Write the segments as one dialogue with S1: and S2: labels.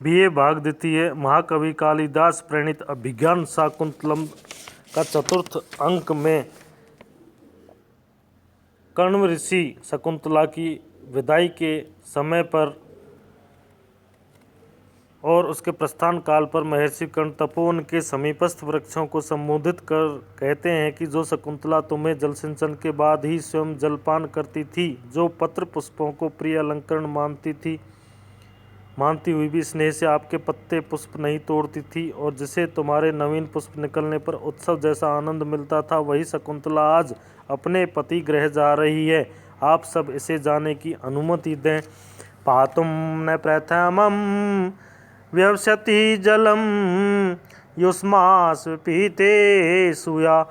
S1: BA भाग द्वितीय महाकवि कालिदास प्रणीत अभिज्ञान शाकुंतलम का चतुर्थ अंक में कण्व ऋषि शकुंतला की विदाई के समय पर और उसके प्रस्थान काल पर महर्षि कर्ण तपोवन के समीपस्थ वृक्षों को संबोधित कर कहते हैं कि जो शकुंतला तुम्हें जल सिंचन के बाद ही स्वयं जलपान करती थी, जो पत्र पुष्पों को प्रिय अलंकरण मानती हुई भी स्नेह से आपके पत्ते पुष्प नहीं तोड़ती थी और जिसे तुम्हारे नवीन पुष्प निकलने पर उत्सव जैसा आनंद मिलता था, वही शकुंतला आज अपने पति गृह जा रही है। आप सब इसे जाने की अनुमति दें। पातुम न प्रथमम व्यवसति जलम युष्मास पीते सुया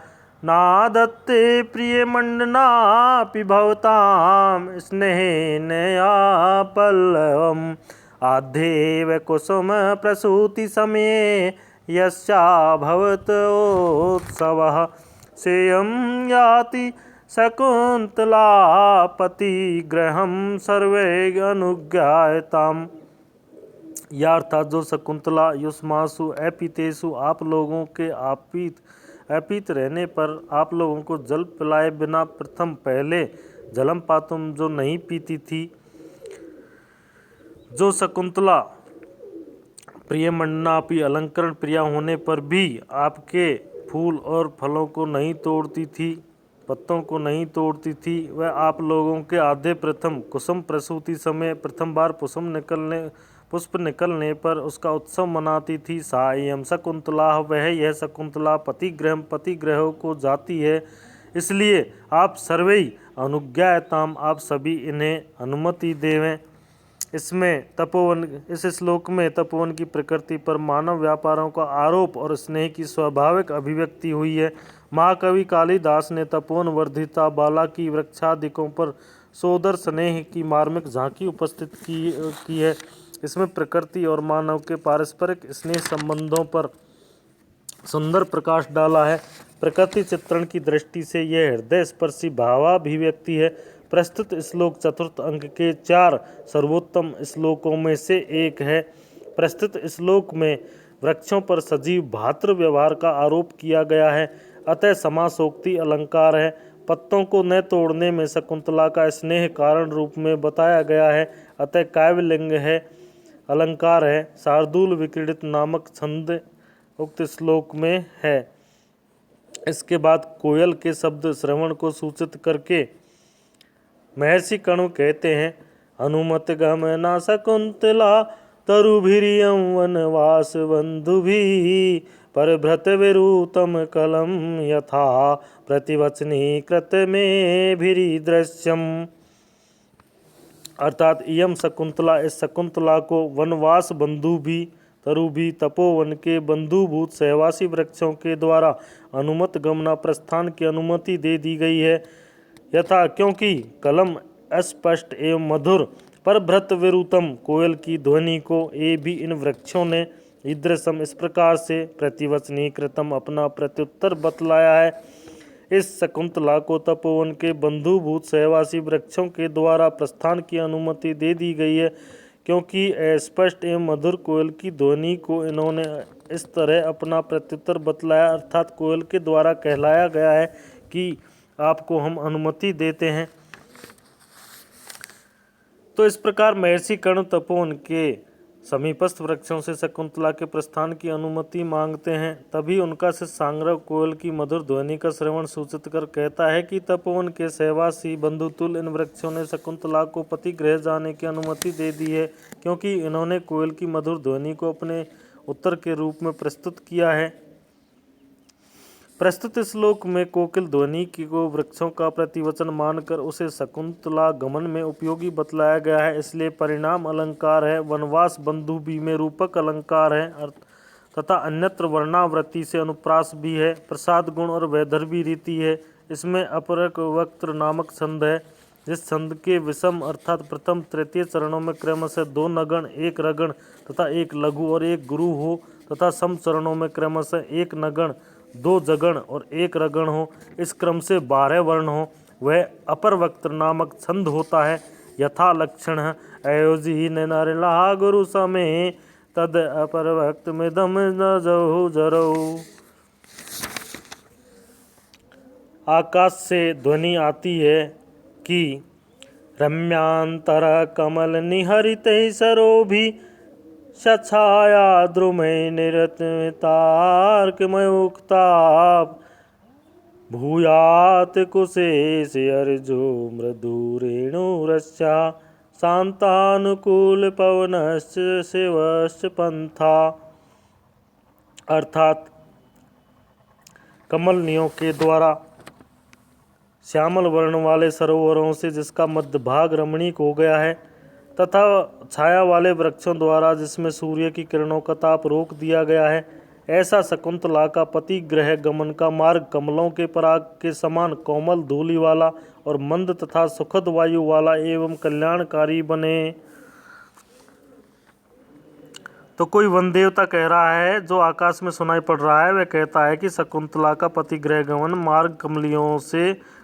S1: नादत्ते प्रिय मंडनापि भवताम स्नेहेन या पल्लवम आद्धेव कुसुम प्रसूति समये यस्याभवत् उत्सवः सेयं याति शकुंतला पतिगृहं सर्वे अनुज्ञायताम्। या अर्थात जो शकुंतला युष्मासु अपीतेषु आप लोगों के अपीत रहने पर आप लोगों को जल पिलाए बिना प्रथम पहले जलम पातुम जो नहीं पीती थी, जो शकुंतला प्रिय मंडनापि अलंकरण प्रिया होने पर भी आपके फूल और फलों को नहीं तोड़ती थी, पत्तों को नहीं तोड़ती थी, वह आप लोगों के आधे प्रथम कुसुम प्रसूति समय प्रथम बार पुष्प निकलने पर उसका उत्सव मनाती थी। सायं शकुंतला वह यह शकुंतला पतिगृहों को जाती है, इसलिए आप सर्वै अनुज्ञायताम आप सभी इन्हें अनुमति देवें। इस श्लोक में तपोवन की प्रकृति पर मानव व्यापारों का आरोप और स्नेह की स्वाभाविक अभिव्यक्ति हुई है। महाकवि कालिदास ने तपोवन वर्धिता बाला की वृक्षादिकों पर सोदर स्नेह की मार्मिक झांकी उपस्थित की है। इसमें प्रकृति और मानव के पारस्परिक स्नेह संबंधों पर सुंदर प्रकाश डाला है। प्रकृति चित्रण की दृष्टि से यह हृदय स्पर्शी भावाभिव्यक्ति है। प्रस्तुत श्लोक चतुर्थ अंक के 4 सर्वोत्तम श्लोकों में से एक है। प्रस्तुत श्लोक में वृक्षों पर सजीव भातृ व्यवहार का आरोप किया गया है, अतः समासोक्ति अलंकार है। पत्तों को न तोड़ने में शकुंतला का स्नेह कारण रूप में बताया गया है, अतः काव्यलिंग है, अलंकार है। शार्दूल विक्रीडित नामक छंद उक्त श्लोक में है। इसके बाद कोयल के शब्द श्रवण को सूचित करके महर्षि कण्व कहते हैं, हनुमत गमना शकुंतला तरुभिरियं वनवास बंधुभिः परभृत विरुतम कलम यथा प्रतिवचनी कृत में दृश्यम। अर्थात इयम शकुंतला इस शकुंतला को वनवास बंधु भी तरु भी तपोवन के बंधुभूत सहवासी वृक्षों के द्वारा अनुमत गमना प्रस्थान की अनुमति दे दी गई है, यथा क्योंकि कलम अस्पष्ट एवं मधुर परभृत विरुतम कोयल की ध्वनि को ए भी इन वृक्षों ने ईदृशम इस प्रकार से प्रतिवचनी कृतम अपना प्रत्युत्तर बतलाया है। इस शकुंतला को तपोवन के बंधुभूत सहवासी वृक्षों के द्वारा प्रस्थान की अनुमति दे दी गई है, क्योंकि अस्पष्ट एवं मधुर कोयल की ध्वनि को इन्होंने इस तरह अपना प्रत्युत्तर बतलाया, अर्थात कोयल के द्वारा कहलाया गया है कि आपको हम अनुमति देते हैं। तो इस प्रकार महर्षि कर्ण तपोवन के समीपस्थ वृक्षों से शकुंतला के प्रस्थान की अनुमति मांगते हैं। तभी उनका शिष्य सांग्रव कोयल की मधुर ध्वनि का श्रवण सूचित कर कहता है कि तपोवन के सहवासी बंधुतुल इन वृक्षों ने शकुंतला को पति गृह जाने की अनुमति दे दी है, क्योंकि इन्होंने कोयल की मधुर ध्वनि को अपने उत्तर के रूप में प्रस्तुत किया है। प्रस्तुत श्लोक में कोकिल ध्वनि को वृक्षों का प्रतिवचन मानकर उसे शकुंतला गमन में उपयोगी बतलाया गया है, इसलिए परिणाम अलंकार है। वनवास बंधु भी में रूपक अलंकार है तथा अन्यत्र वर्णावृत्ति से अनुप्रास भी है। प्रसाद गुण और वैदर्भी रीति है। इसमें अपरक वक्त्र नामक छंद है, जिस छंद के विषम अर्थात प्रथम तृतीय चरणों में क्रमशः 2 नगण 1 रगण तथा 1 लघु और 1 गुरु हो तथा सम चरणों में क्रमशः 1 नगण 2 जगण और 1 रगण हो, इस क्रम से 12 वर्ण हो, वह अपर वक्त्र नामक छंद होता है। यथा लक्षण अयोजी नरिला गुरु समय तद अपरभक्त मिदम न जहु जरऊ। आकाश से ध्वनि आती है कि रम्यांतर कमल निहरिते सरोभि छाया द्रुमय निरतार्कमयुक्ताप भूयात कुशेष अर्जो मृदु रेणुरस्या शांतानुकूल पवनश्च शिवश्च पंथा। अर्थात कमलनियों के द्वारा श्यामल वर्ण वाले सरोवरों से जिसका मध्य भाग रमणीक हो गया है तथा छाया वाले वृक्षों द्वारा जिसमें सूर्य की किरणों का ताप रोक दिया गया है, ऐसा शकुंतला का पति गृह गमन का मार्ग कमलों के पराग के समान कोमल धूलि वाला और मंद तथा सुखद वायु वाला एवं कल्याणकारी बने। तो कोई वन देवता कह रहा है, जो आकाश में सुनाई पड़ रहा है, वह कहता है कि शकुंतला का पति गृह गमन मार्ग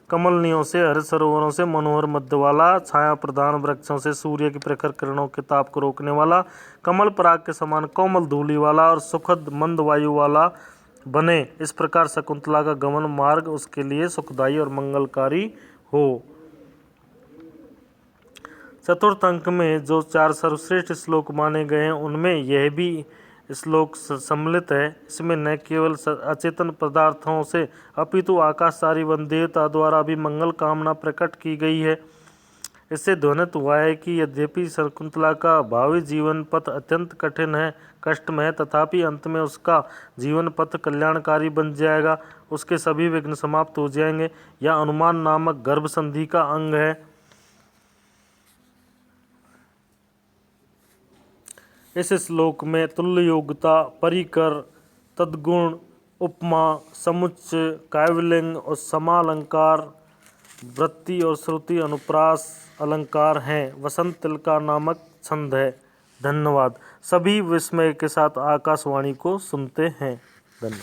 S1: कमलनियों से हरित सरोवरों से मनोहर मध्य वाला छाया प्रधान वृक्षों से सूर्य की प्रखर किरणों के ताप को रोकने वाला कमल पराग के समान कोमल धूलि वाला और सुखद मंद वायु वाला बने। इस प्रकार शकुंतला का गमन मार्ग उसके लिए सुखदायी और मंगलकारी हो। चतुर्थ अंक में जो 4 सर्वश्रेष्ठ श्लोक माने गए हैं उनमें यह भी श्लोक सम्मिलित है। इसमें न केवल अचेतन पदार्थों से अपितु आकाशचारी वन देवता द्वारा भी मंगल कामना प्रकट की गई है। इससे ध्वनित हुआ है कि यद्यपि शकुंतला का भावी जीवन पथ अत्यंत कठिन है, कष्टमय है, तथापि अंत में उसका जीवन पथ कल्याणकारी बन जाएगा, उसके सभी विघ्न समाप्त हो जाएंगे। यह अनुमान नामक गर्भ संधि का अंग है। इस श्लोक में तुल्य योग्यता, परिकर, तद्गुण, उपमा, समुच्चय, काव्यलिंग और समालंकार, वृत्ति और श्रुति अनुप्रास अलंकार हैं। वसंत तिलका नामक छंद है। धन्यवाद। सभी विस्मय के साथ आकाशवाणी को सुनते हैं।